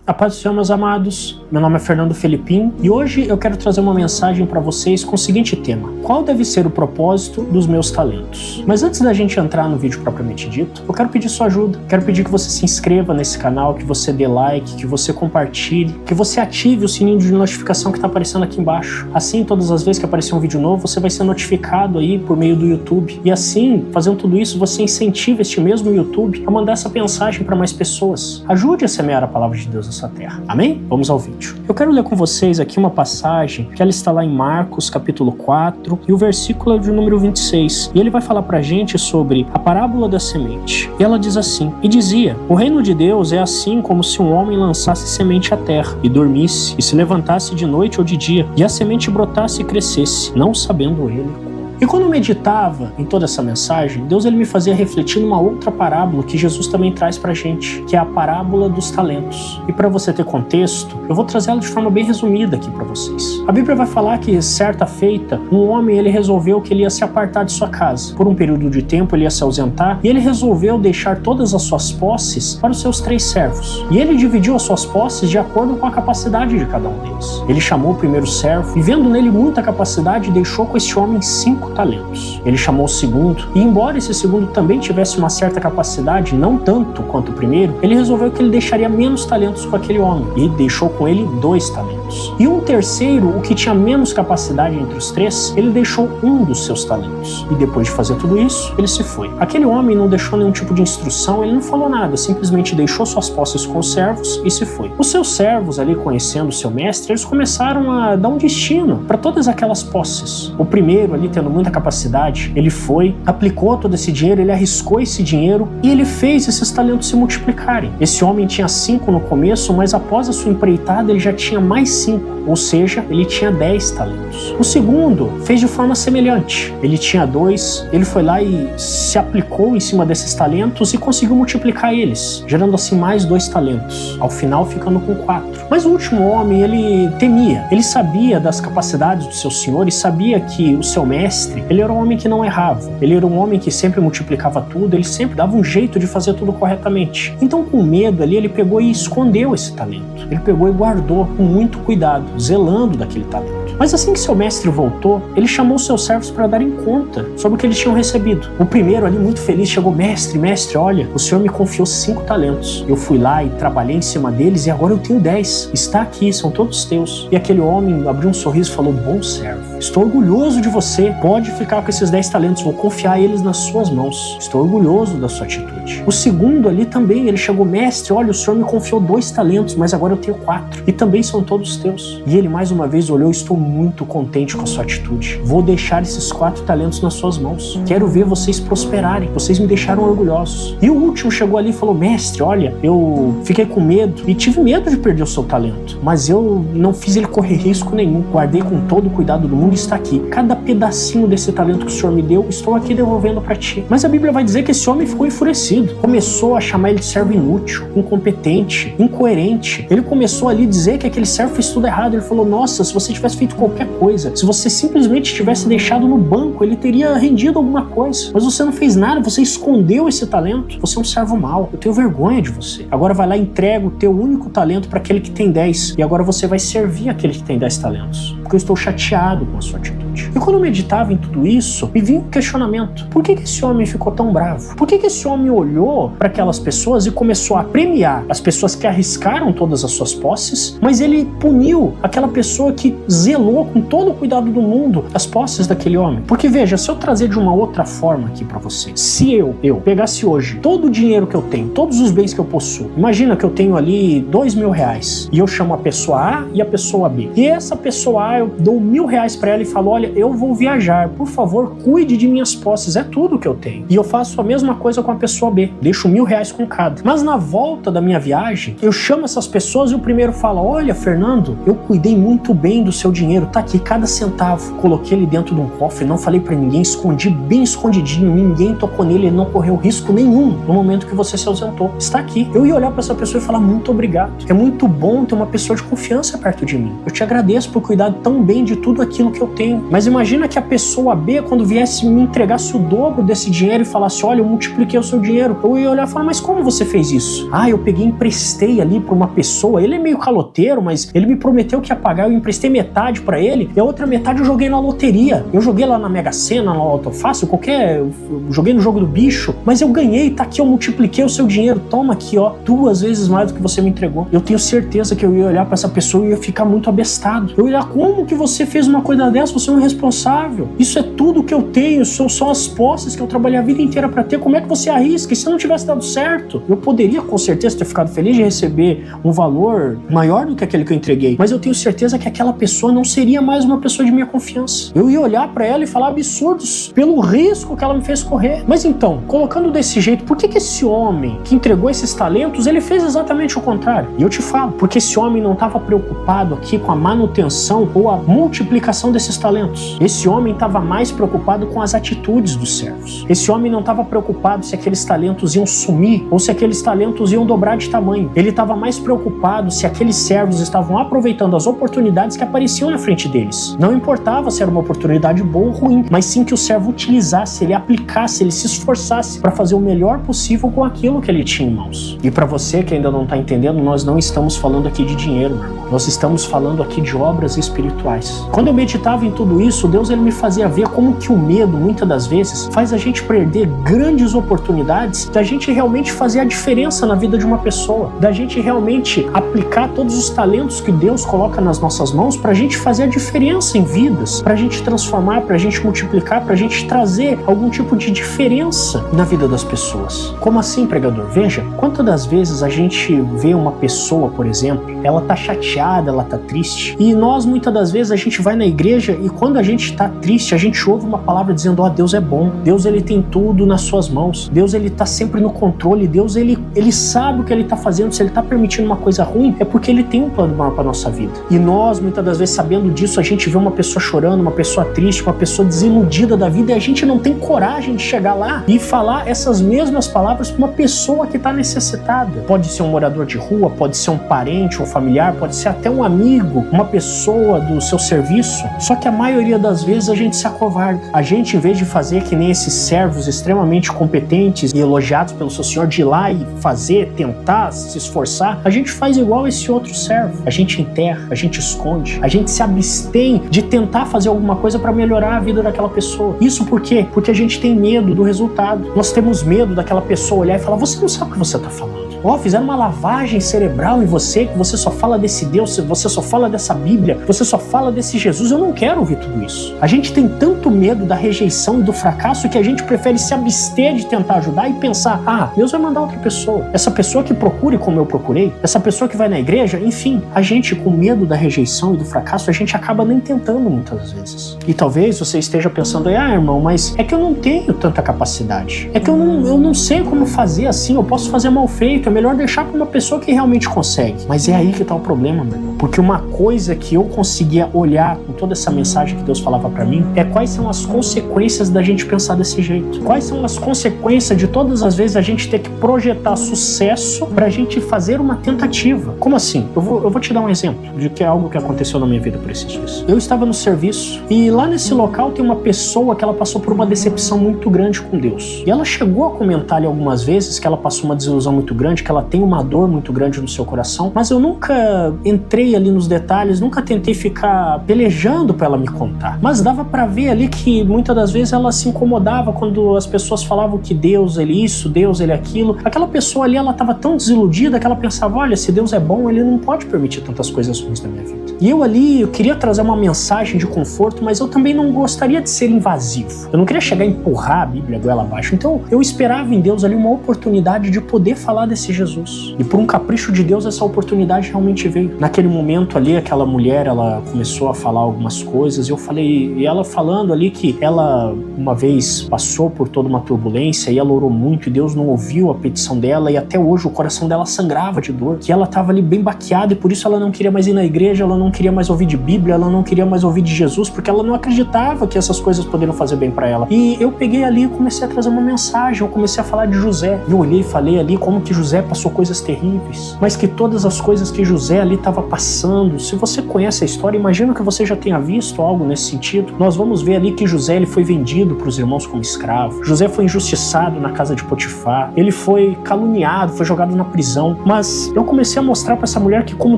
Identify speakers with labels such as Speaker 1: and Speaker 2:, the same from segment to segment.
Speaker 1: A paz do Senhor, meus amados. Meu nome é Fernando Felipim e hoje eu quero trazer uma mensagem para vocês com o seguinte tema: qual deve ser o propósito dos meus talentos? Mas antes da gente entrar no vídeo propriamente dito, eu quero pedir sua ajuda. Quero pedir que você se inscreva nesse canal, que você dê like, que você compartilhe, que você ative o sininho de notificação que está aparecendo aqui embaixo. Assim, todas as vezes que aparecer um vídeo novo, você vai ser notificado aí por meio do YouTube. E assim, fazendo tudo isso, você incentiva este mesmo YouTube a mandar essa mensagem para mais pessoas. Ajude a semear a palavra de Deus na sua terra. Amém? Vamos ao vídeo. Eu quero ler com vocês aqui uma passagem que ela está lá em Marcos, capítulo 4, e o versículo é de número 26. E ele vai falar pra gente sobre a parábola da semente. E ela diz assim: E dizia, o reino de Deus é assim como se um homem lançasse semente à terra, e dormisse, e se levantasse de noite ou de dia, e a semente brotasse e crescesse, não sabendo ele. E quando eu meditava em toda essa mensagem, Deus ele me fazia refletir numa outra parábola que Jesus também traz pra gente, que é a parábola dos talentos. E para você ter contexto, eu vou trazer ela de forma bem resumida aqui para vocês. A Bíblia vai falar que, certa feita, um homem ele resolveu que ele ia se apartar de sua casa. Por um período de tempo ele ia se ausentar e ele resolveu deixar todas as suas posses para os seus 3 servos. E ele dividiu as suas posses de acordo com a capacidade de cada um deles. Ele chamou o primeiro servo e, vendo nele muita capacidade, deixou com este homem 5 talentos. Ele chamou o segundo e, embora esse segundo também tivesse uma certa capacidade, não tanto quanto o primeiro, ele resolveu que ele deixaria menos talentos com aquele homem e deixou com ele 2 talentos. E um terceiro, o que tinha menos capacidade entre os 3, ele deixou 1 dos seus talentos. E depois de fazer tudo isso, ele se foi. Aquele homem não deixou nenhum tipo de instrução, ele não falou nada, simplesmente deixou suas posses com os servos e se foi. Os seus servos ali, conhecendo o seu mestre, eles começaram a dar um destino para todas aquelas posses. O primeiro ali, tendo muita capacidade, ele foi, aplicou todo esse dinheiro, ele arriscou esse dinheiro e ele fez esses talentos se multiplicarem. Esse homem tinha 5 no começo, mas após a sua empreitada ele já tinha mais 5, ou seja, ele tinha 10 talentos. O segundo fez de forma semelhante. Ele tinha 2, ele foi lá e se aplicou em cima desses talentos e conseguiu multiplicar eles, gerando assim mais 2 talentos, ao final ficando com 4. Mas o último homem, ele temia, ele sabia das capacidades do seu senhor e sabia que o seu mestre, ele era um homem que não errava, ele era um homem que sempre multiplicava tudo, ele sempre dava um jeito de fazer tudo corretamente. Então, com medo ali, ele pegou e escondeu esse talento. Ele pegou e guardou com muito cuidado, zelando daquele talento. Mas assim que seu mestre voltou, ele chamou seus servos para darem conta sobre o que eles tinham recebido. O primeiro ali, muito feliz, chegou: mestre, olha, o senhor me confiou 5 talentos. Eu fui lá e trabalhei em cima deles e agora eu tenho 10. Está aqui, são todos teus. E aquele homem abriu um sorriso e falou: bom servo, estou orgulhoso de você. Pode ficar com esses 10 talentos, vou confiar eles nas suas mãos. Estou orgulhoso da sua atitude. O segundo ali também, ele chegou: mestre, olha, o senhor me confiou 2 talentos, mas agora eu tenho 4. E também são todos teus. E ele mais uma vez olhou: estou muito contente com a sua atitude. Vou deixar esses 4 talentos nas suas mãos. Quero ver vocês prosperarem. Vocês me deixaram orgulhosos. E o último chegou ali e falou: mestre, olha, eu fiquei com medo e tive medo de perder o seu talento, mas eu não fiz ele correr risco nenhum. Guardei com todo o cuidado do mundo e está aqui. Cada pedacinho desse talento que o senhor me deu, estou aqui devolvendo para ti. Mas a Bíblia vai dizer que esse homem ficou enfurecido. Começou a chamar ele de servo inútil, incompetente, incoerente. Ele começou ali a dizer que aquele servo fez tudo errado. Ele falou: nossa, se você tivesse feito qualquer coisa, se você simplesmente tivesse deixado no banco, ele teria rendido alguma coisa. Mas você não fez nada, você escondeu esse talento. Você é um servo mau. Eu tenho vergonha de você. Agora vai lá e entrega o teu único talento para aquele que tem 10. E agora você vai servir aquele que tem 10 talentos. Porque eu estou chateado com a sua atitude. E quando eu meditava em tudo isso, me vinha um questionamento: por que esse homem ficou tão bravo? Por que esse homem olhou para aquelas pessoas e começou a premiar as pessoas que arriscaram todas as suas posses, mas ele puniu aquela pessoa que zelou com todo o cuidado do mundo as posses daquele homem? Porque veja, se eu trazer de uma outra forma aqui para você, se eu pegasse hoje todo o dinheiro que eu tenho, todos os bens que eu possuo, imagina que eu tenho ali R$2.000 e eu chamo a pessoa A e a pessoa B. E essa pessoa A, eu dou R$1.000 para ela e falo: olha, eu vou viajar, por favor, cuide de minhas posses, é tudo que eu tenho. E eu faço a mesma coisa com a pessoa B, deixo R$1.000 com cada. Mas na volta da minha viagem, eu chamo essas pessoas e o primeiro fala: olha, Fernando, eu cuidei muito bem do seu dinheiro, tá aqui cada centavo, coloquei ele dentro de um cofre, não falei pra ninguém, escondi bem escondidinho, ninguém tocou nele, ele não correu risco nenhum no momento que você se ausentou. Está aqui. Eu ia olhar pra essa pessoa e falar: muito obrigado. É muito bom ter uma pessoa de confiança perto de mim. Eu te agradeço por cuidar tão tão bem de tudo aquilo que eu tenho. Mas imagina que a pessoa B, quando viesse me entregasse o dobro desse dinheiro e falasse, olha, eu multipliquei o seu dinheiro. Eu ia olhar e falar, mas como você fez isso? Ah, eu peguei e emprestei ali para uma pessoa. Ele é meio caloteiro, mas ele me prometeu que ia pagar. Eu emprestei metade para ele e a outra metade eu joguei na loteria. Eu joguei lá na Mega Sena, no Autofácil, eu joguei no jogo do bicho, mas eu ganhei, tá aqui, eu multipliquei o seu dinheiro. Toma aqui, ó, 2 vezes mais do que você me entregou. Eu tenho certeza que eu ia olhar para essa pessoa e ia ficar muito abestado. Eu ia olhar, como que você fez uma coisa dessa? Você é um irresponsável. Isso é tudo que eu tenho, são as posses que eu trabalhei a vida inteira para ter. Como é que você arrisca? E se não tivesse dado certo? Eu poderia, com certeza, ter ficado feliz de receber um valor maior do que aquele que eu entreguei, mas eu tenho certeza que aquela pessoa não seria mais uma pessoa de minha confiança. Eu ia olhar para ela e falar absurdos pelo risco que ela me fez correr. Mas então, colocando desse jeito, por que esse homem que entregou esses talentos, ele fez exatamente o contrário? E eu te falo, porque esse homem não estava preocupado aqui com a manutenção ou a multiplicação desses talentos. Esse homem estava mais preocupado com as atitudes dos servos. Esse homem não estava preocupado se aqueles talentos iam sumir ou se aqueles talentos iam dobrar de tamanho. Ele estava mais preocupado se aqueles servos estavam aproveitando as oportunidades que apareciam na frente deles. Não importava se era uma oportunidade boa ou ruim, mas sim que o servo utilizasse, ele aplicasse, ele se esforçasse para fazer o melhor possível com aquilo que ele tinha em mãos. E para você que ainda não está entendendo, nós não estamos falando aqui de dinheiro, meu irmão. Nós estamos falando aqui de obras espirituais. Quando eu meditava em tudo isso, Deus ele me fazia ver como que o medo, muitas das vezes, faz a gente perder grandes oportunidades da gente realmente fazer a diferença na vida de uma pessoa, da gente realmente aplicar todos os talentos que Deus coloca nas nossas mãos pra gente fazer a diferença em vidas, pra gente transformar, pra gente multiplicar, pra gente trazer algum tipo de diferença na vida das pessoas. Como assim, pregador? Veja, quantas das vezes a gente vê uma pessoa, por exemplo, ela tá chateada, ela tá triste, e nós muitas das vezes a gente vai na igreja e quando a gente tá triste, a gente ouve uma palavra dizendo, ó, Deus é bom, Deus ele tem tudo nas suas mãos, Deus ele tá sempre no controle, Deus ele sabe o que ele tá fazendo, se ele tá permitindo uma coisa ruim, é porque ele tem um plano maior pra nossa vida. E nós, muitas das vezes, sabendo disso, a gente vê uma pessoa chorando, uma pessoa triste, uma pessoa desiludida da vida, e a gente não tem coragem de chegar lá e falar essas mesmas palavras pra uma pessoa que tá necessitada. Pode ser um morador de rua, pode ser um parente, um familiar, pode ser até um amigo, uma pessoa do seu serviço, só que a maioria das vezes a gente se acovarda. A gente, em vez de fazer que nem esses servos extremamente competentes e elogiados pelo seu senhor, de ir lá e fazer, tentar, se esforçar, a gente faz igual esse outro servo. A gente enterra, a gente esconde, a gente se abstém de tentar fazer alguma coisa para melhorar a vida daquela pessoa. Isso por quê? Porque a gente tem medo do resultado. Nós temos medo daquela pessoa olhar e falar, você não sabe o que você está falando. Ó, fizeram uma lavagem cerebral em você, que você só fala desse Deus, você só fala dessa Bíblia, você só fala desse Jesus. Eu não quero ouvir tudo isso. A gente tem tanto medo da rejeição e do fracasso que a gente prefere se abster de tentar ajudar e pensar, ah, Deus vai mandar outra pessoa. Essa pessoa que procure como eu procurei, essa pessoa que vai na igreja, enfim. A gente, com medo da rejeição e do fracasso, a gente acaba nem tentando muitas vezes. E talvez você esteja pensando, ah, irmão, mas é que eu não tenho tanta capacidade. É que eu não sei como fazer assim, eu posso fazer mal feito. É melhor deixar para uma pessoa que realmente consegue. Mas é aí que tá o problema, meu irmão. Porque uma coisa que eu conseguia olhar com toda essa mensagem que Deus falava para mim é quais são as consequências da gente pensar desse jeito. Quais são as consequências de todas as vezes a gente ter que projetar sucesso pra gente fazer uma tentativa. Como assim? Eu vou te dar um exemplo de que é algo que aconteceu na minha vida por esses dias. Eu estava no serviço e lá nesse local tem uma pessoa que ela passou por uma decepção muito grande com Deus. E ela chegou a comentar ali algumas vezes que ela passou uma desilusão muito grande, que ela tem uma dor muito grande no seu coração, mas eu nunca entrei ali nos detalhes, nunca tentei ficar pelejando pra ela me contar. Mas dava pra ver ali que muitas das vezes ela se incomodava quando as pessoas falavam que Deus ele isso, Deus ele aquilo. Aquela pessoa ali, ela tava tão desiludida que ela pensava, olha, se Deus é bom, ele não pode permitir tantas coisas ruins na minha vida. E eu ali, eu queria trazer uma mensagem de conforto, mas eu também não gostaria de ser invasivo. Eu não queria chegar a empurrar a Bíblia goela abaixo. Então eu esperava em Deus ali uma oportunidade de poder falar desse Jesus. E por um capricho de Deus, essa oportunidade realmente veio. Naquele momento ali, aquela mulher, ela começou a falar algumas coisas, e eu falei, e ela falando ali que ela uma vez passou por toda uma turbulência, e ela orou muito, e Deus não ouviu a petição dela, e até hoje o coração dela sangrava de dor, que ela estava ali bem baqueada, e por isso ela não queria mais ir na igreja, ela não queria mais ouvir de Bíblia, ela não queria mais ouvir de Jesus, porque ela não acreditava que essas coisas poderiam fazer bem para ela. E eu peguei ali e comecei a trazer uma mensagem, eu comecei a falar de José. Eu olhei e falei ali como que José José passou coisas terríveis, mas que todas as coisas que José ali estava passando, se você conhece a história, imagino que você já tenha visto algo nesse sentido. Nós vamos ver ali que José ele foi vendido para os irmãos como escravo. José foi injustiçado na casa de Potifar. Ele foi caluniado, foi jogado na prisão. Mas eu comecei a mostrar para essa mulher que como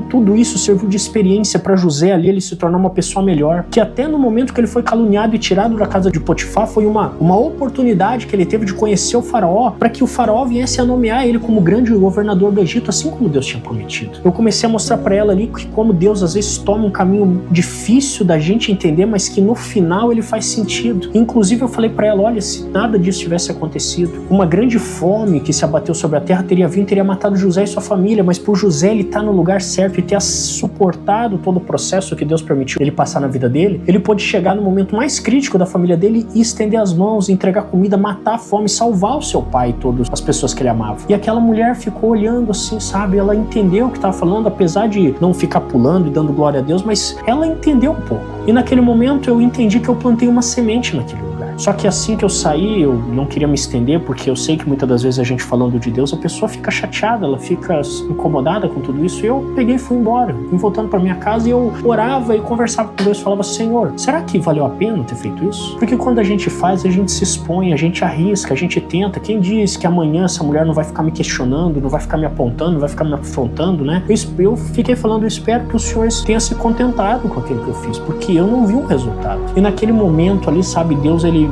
Speaker 1: tudo isso serviu de experiência para José ali, ele se tornar uma pessoa melhor. Que até no momento que ele foi caluniado e tirado da casa de Potifar, foi uma oportunidade que ele teve de conhecer o faraó, para que o faraó viesse a nomear ele como grande governador do Egito, assim como Deus tinha prometido. Eu comecei a mostrar para ela ali que como Deus às vezes toma um caminho difícil da gente entender, mas que no final ele faz sentido. Inclusive eu falei para ela, olha, se nada disso tivesse acontecido, uma grande fome que se abateu sobre a terra teria vindo, teria matado José e sua família, mas por José ele estar no lugar certo e ter suportado todo o processo que Deus permitiu ele passar na vida dele, ele pôde chegar no momento mais crítico da família dele e estender as mãos, entregar comida, matar a fome, salvar o seu pai e todas as pessoas que ele amava. E aquela mulher ficou olhando assim, sabe? Ela entendeu o que estava falando, apesar de não ficar pulando e dando glória a Deus, mas ela entendeu um pouco. E naquele momento eu entendi que eu plantei uma semente naquele lugar. Só que assim que eu saí, eu não queria me estender, porque eu sei que muitas das vezes a gente falando de Deus, a pessoa fica chateada, ela fica incomodada com tudo isso. E eu peguei e fui embora. Fui voltando para minha casa e eu orava e conversava com Deus, falava, Senhor, será que valeu a pena ter feito isso? Porque quando a gente faz, a gente se expõe, a gente arrisca, a gente tenta. Quem diz que amanhã essa mulher não vai ficar me questionando, não vai ficar me apontando, não vai ficar me afrontando, né? Eu fiquei falando, eu espero que o Senhor tenha se contentado com aquilo que eu fiz, porque eu não vi um resultado. E naquele momento ali, sabe, Deus, ele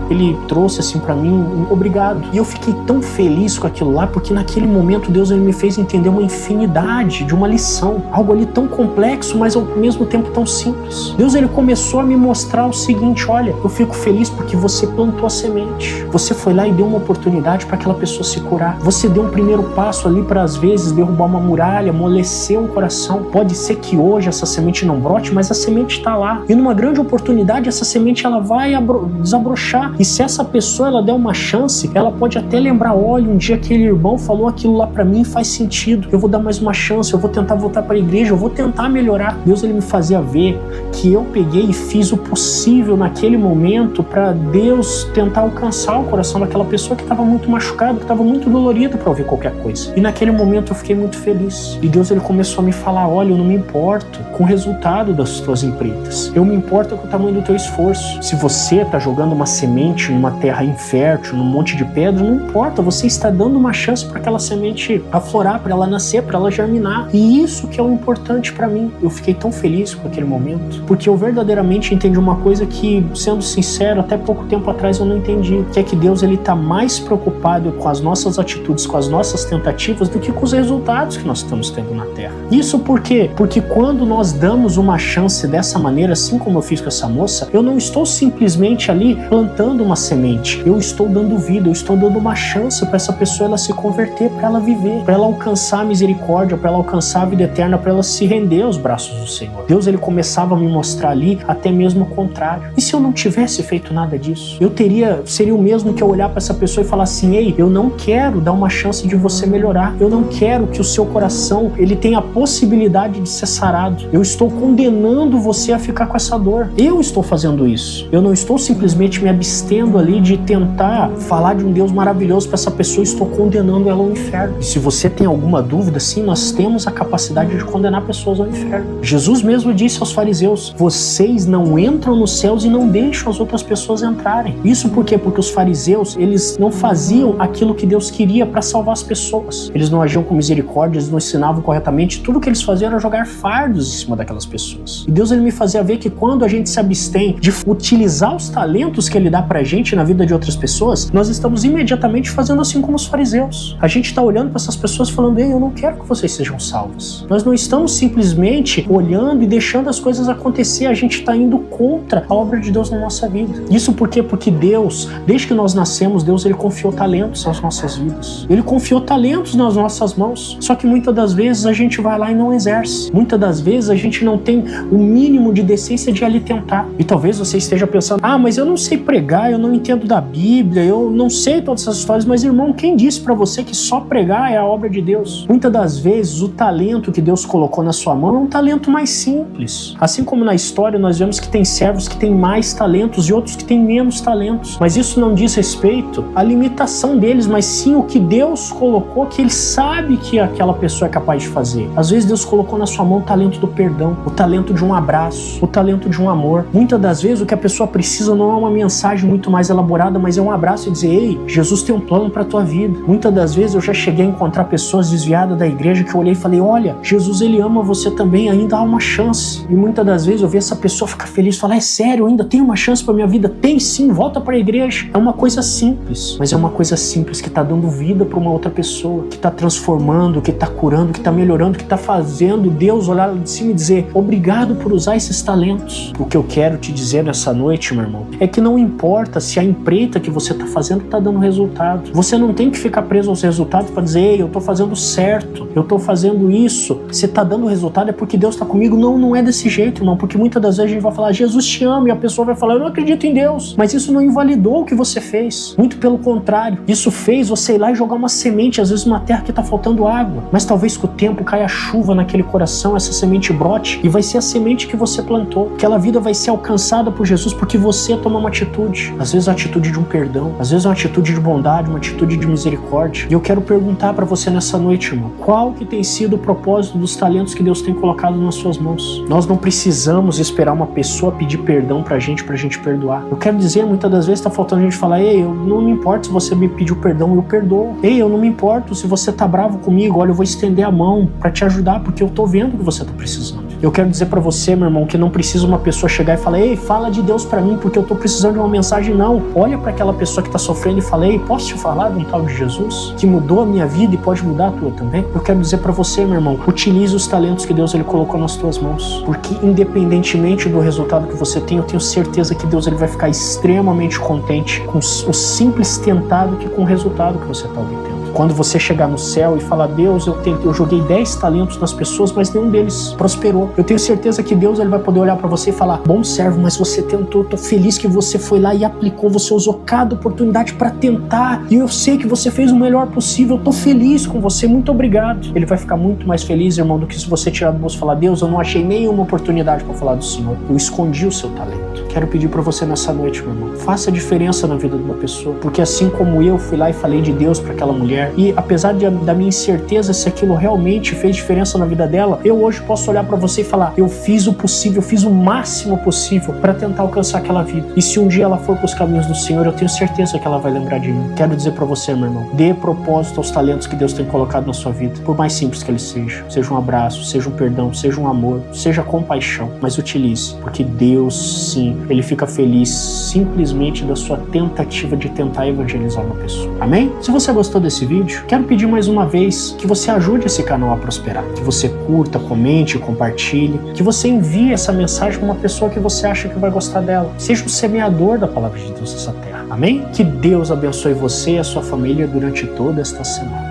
Speaker 1: trouxe assim pra mim um obrigado. E eu fiquei tão feliz com aquilo lá, porque naquele momento Deus ele me fez entender uma infinidade de uma lição. Algo ali tão complexo, mas ao mesmo tempo tão simples. Deus ele começou a me mostrar o seguinte, olha, eu fico feliz porque você plantou a semente. Você foi lá e deu uma oportunidade para aquela pessoa se curar. Você deu um primeiro passo ali para às vezes derrubar uma muralha, amolecer um coração. Pode ser que hoje essa semente não brote, mas a semente está lá. E numa grande oportunidade essa semente ela vai desabrochar. E se essa pessoa ela der uma chance, ela pode até lembrar, olha, um dia aquele irmão falou aquilo lá pra mim, faz sentido, eu vou dar mais uma chance, eu vou tentar voltar pra igreja, eu vou tentar melhorar. Deus ele me fazia ver que eu peguei e fiz o possível naquele momento pra Deus tentar alcançar o coração daquela pessoa que estava muito machucada, que estava muito dolorida pra ouvir qualquer coisa. E naquele momento eu fiquei muito feliz. E Deus ele começou a me falar, olha, eu não me importo com o resultado das tuas empreitas, eu me importo com o tamanho do teu esforço. Se você tá jogando uma semente numa terra infértil, num monte de pedra, não importa, você está dando uma chance para aquela semente aflorar, para ela nascer, para ela germinar. E isso que é o importante para mim. Eu fiquei tão feliz com aquele momento, porque eu verdadeiramente entendi uma coisa que, sendo sincero, até pouco tempo atrás eu não entendi, que é que Deus ele está mais preocupado com as nossas atitudes, com as nossas tentativas, do que com os resultados que nós estamos tendo na terra. Isso por quê? Porque quando nós damos uma chance dessa maneira, assim como eu fiz com essa moça, eu não estou simplesmente ali plantando uma semente, eu estou dando vida, eu estou dando uma chance para essa pessoa ela se converter, para ela viver, para ela alcançar a misericórdia, para ela alcançar a vida eterna, para ela se render aos braços do Senhor. Deus ele começava a me mostrar ali até mesmo o contrário. E se eu não tivesse feito nada disso? Seria o mesmo que eu olhar para essa pessoa e falar assim, ei, eu não quero dar uma chance de você melhorar, eu não quero que o seu coração ele tenha a possibilidade de ser sarado, eu estou condenando você a ficar com essa dor. Eu estou fazendo isso, eu não estou simplesmente me abstendo ali de tentar falar de um Deus maravilhoso para essa pessoa, estou condenando ela ao inferno. E se você tem alguma dúvida, sim, nós temos a capacidade de condenar pessoas ao inferno. Jesus mesmo disse aos fariseus, vocês não entram nos céus e não deixam as outras pessoas entrarem. Isso por quê? Porque os fariseus, eles não faziam aquilo que Deus queria para salvar as pessoas. Eles não agiam com misericórdia, eles não ensinavam corretamente, tudo que eles faziam era jogar fardos em cima daquelas pessoas. E Deus ele me fazia ver que quando a gente se abstém de utilizar os talentos que ele dá pra gente na vida de outras pessoas, nós estamos imediatamente fazendo assim como os fariseus. A gente está olhando para essas pessoas falando, ei, eu não quero que vocês sejam salvos. Nós não estamos simplesmente olhando e deixando as coisas acontecer, a gente está indo contra a obra de Deus na nossa vida. Isso por quê? Porque Deus, desde que nós nascemos, Deus ele confiou talentos nas nossas vidas. Ele confiou talentos nas nossas mãos. Só que muitas das vezes a gente vai lá e não exerce. Muitas das vezes a gente não tem o mínimo de decência de ali tentar. E talvez você esteja pensando, mas eu não sei pregar, pregar, eu não entendo da Bíblia, eu não sei todas essas histórias, mas irmão, quem disse para você que só pregar é a obra de Deus? Muitas das vezes o talento que Deus colocou na sua mão é um talento mais simples. Assim como na história nós vemos que tem servos que têm mais talentos e outros que têm menos talentos, mas isso não diz respeito à limitação deles, mas sim o que Deus colocou, que Ele sabe que aquela pessoa é capaz de fazer. Às vezes Deus colocou na sua mão o talento do perdão, o talento de um abraço, o talento de um amor. Muitas das vezes o que a pessoa precisa não é uma mensagem muito mais elaborada, mas é um abraço e dizer: ei, Jesus tem um plano para a tua vida. Muitas das vezes eu já cheguei a encontrar pessoas desviadas da igreja que eu olhei e falei: olha, Jesus, Ele ama você também, ainda há uma chance. E muitas das vezes eu vi essa pessoa ficar feliz e falar: é sério, ainda tem uma chance para minha vida? Tem sim, volta para a igreja. É uma coisa simples, mas é uma coisa simples que está dando vida para uma outra pessoa, que está transformando, que está curando, que está melhorando, que está fazendo Deus olhar lá de cima e dizer: obrigado por usar esses talentos. O que eu quero te dizer nessa noite, meu irmão, é que não importa se a empreita que você está fazendo está dando resultado. Você não tem que ficar preso aos resultados para dizer: ei, eu estou fazendo certo, eu estou fazendo isso. Se está dando resultado é porque Deus está comigo. Não, não é desse jeito, irmão, porque muitas das vezes a gente vai falar: Jesus te ama, e a pessoa vai falar: eu não acredito em Deus. Mas isso não invalidou o que você fez. Muito pelo contrário, isso fez você ir lá e jogar uma semente, às vezes numa terra que está faltando água. Mas talvez com o tempo caia chuva naquele coração, essa semente brote, e vai ser a semente que você plantou. Aquela vida vai ser alcançada por Jesus porque você tomou uma atitude. Às vezes a atitude de um perdão, às vezes uma atitude de bondade, uma atitude de misericórdia. E eu quero perguntar para você nessa noite, irmão, qual que tem sido o propósito dos talentos que Deus tem colocado nas suas mãos? Nós não precisamos esperar uma pessoa pedir perdão pra gente perdoar. Eu quero dizer, muitas das vezes tá faltando a gente falar: ei, eu não me importo se você me pediu perdão, eu perdoo. Ei, eu não me importo se você tá bravo comigo, olha, eu vou estender a mão pra te ajudar, porque eu tô vendo que você tá precisando. Eu quero dizer pra você, meu irmão, que não precisa uma pessoa chegar e falar: ei, fala de Deus pra mim, porque eu tô precisando de uma mensagem. Não, olha pra aquela pessoa que tá sofrendo e fala: ei, posso te falar de um tal de Jesus que mudou a minha vida e pode mudar a tua também? Eu quero dizer pra você, meu irmão, utilize os talentos que Deus Ele colocou nas tuas mãos, porque independentemente do resultado que você tem, eu tenho certeza que Deus Ele vai ficar extremamente contente com o simples tentado que com o resultado que você está obtendo. Quando você chegar no céu e falar: Deus, eu joguei 10 talentos nas pessoas, mas nenhum deles prosperou. Eu tenho certeza que Deus Ele vai poder olhar para você e falar: bom servo, mas você tentou, tô feliz que você foi lá e aplicou, você usou cada oportunidade para tentar, e eu sei que você fez o melhor possível, eu tô feliz com você, muito obrigado. Ele vai ficar muito mais feliz, irmão, do que se você tirar do bolso e falar: Deus, eu não achei nenhuma oportunidade para falar do Senhor, eu escondi o seu talento. Quero pedir para você nessa noite, meu irmão, faça a diferença na vida de uma pessoa, porque assim como eu fui lá e falei de Deus para aquela mulher, e apesar da minha incerteza se aquilo realmente fez diferença na vida dela, eu hoje posso olhar para você e falar: eu fiz o possível, eu fiz o máximo possível para tentar alcançar aquela vida. E se um dia ela for para os caminhos do Senhor, eu tenho certeza que ela vai lembrar de mim. Quero dizer para você, meu irmão, dê propósito aos talentos que Deus tem colocado na sua vida, por mais simples que eles sejam. Seja um abraço, seja um perdão, seja um amor, seja compaixão, mas utilize, porque Deus, sim, Ele fica feliz simplesmente da sua tentativa de tentar evangelizar uma pessoa. Amém? Se você gostou desse vídeo, quero pedir mais uma vez que você ajude esse canal a prosperar, que você curta, comente, compartilhe, que você envie essa mensagem para uma pessoa que você acha que vai gostar dela. Seja um semeador da palavra de Deus nessa terra. Amém? Que Deus abençoe você e a sua família durante toda esta semana.